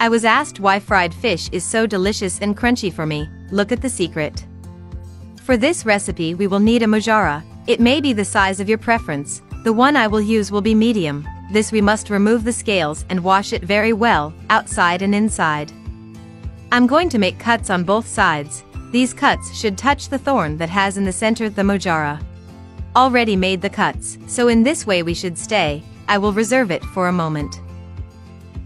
I was asked why fried fish is so delicious and crunchy for me. Look at the secret. For this recipe we will need a mojara. It may be the size of your preference. The one I will use will be medium. This we must remove the scales and wash it very well, outside and inside. I'm going to make cuts on both sides. These cuts should touch the thorn that has in the center the mojara. Already made the cuts, so in this way we should stay. I will reserve it for a moment.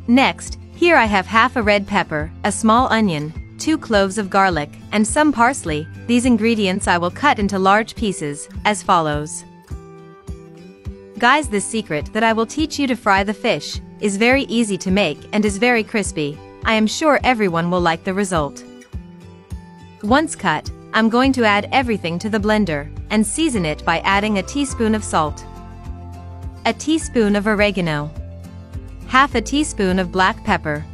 Next, here I have half a red pepper, a small onion, 2 cloves of garlic, and some parsley. These ingredients I will cut into large pieces, as follows. Guys, this secret that I will teach you to fry the fish is very easy to make and is very crispy. I am sure everyone will like the result. Once cut, I'm going to add everything to the blender and season it by adding a teaspoon of salt, a teaspoon of oregano, half a teaspoon of black pepper,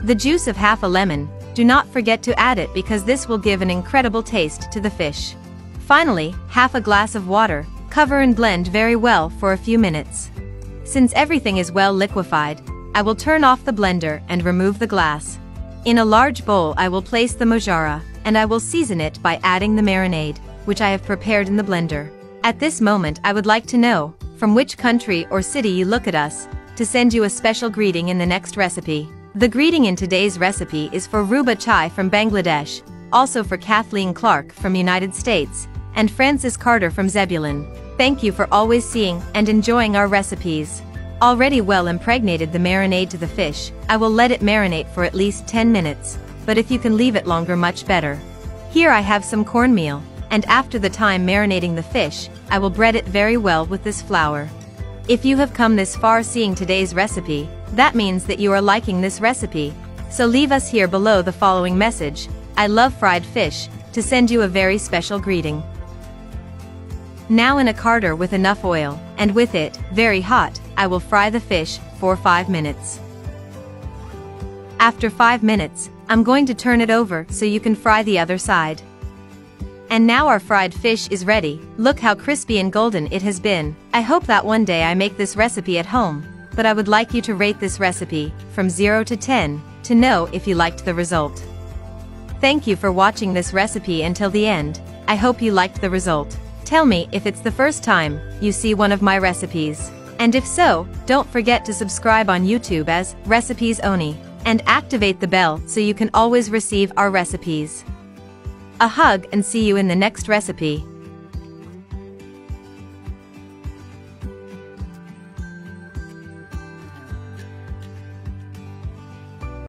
the juice of half a lemon. Do not forget to add it because this will give an incredible taste to the fish. Finally, half a glass of water. Cover and blend very well for a few minutes. Since everything is well liquefied, I will turn off the blender and remove the glass. In a large bowl I will place the mojara, and I will season it by adding the marinade, which I have prepared in the blender. At this moment I would like to know, from which country or city you look at us, to send you a special greeting in the next recipe. The greeting in today's recipe is for Ruba Chai from Bangladesh, also for Kathleen Clark from United States, and Francis Carter from Zebulun. Thank you for always seeing and enjoying our recipes. Already well impregnated the marinade to the fish, I will let it marinate for at least 10 minutes, but if you can leave it longer much better. Here I have some cornmeal, and after the time marinating the fish, I will bread it very well with this flour. If you have come this far seeing today's recipe, that means that you are liking this recipe. So leave us here below the following message: I love fried fish, to send you a very special greeting. Now in a carder with enough oil, and with it, very hot, I will fry the fish for 5 minutes. After 5 minutes, I'm going to turn it over so you can fry the other side. And now our fried fish is ready. Look how crispy and golden it has been. I hope that one day I make this recipe at home, but I would like you to rate this recipe from 0 to 10 to know if you liked the result. Thank you for watching this recipe until the end. I hope you liked the result. Tell me if it's the first time you see one of my recipes. And if so, don't forget to subscribe on YouTube as Recipes Oni, and activate the bell so you can always receive our recipes. A hug and see you in the next recipe.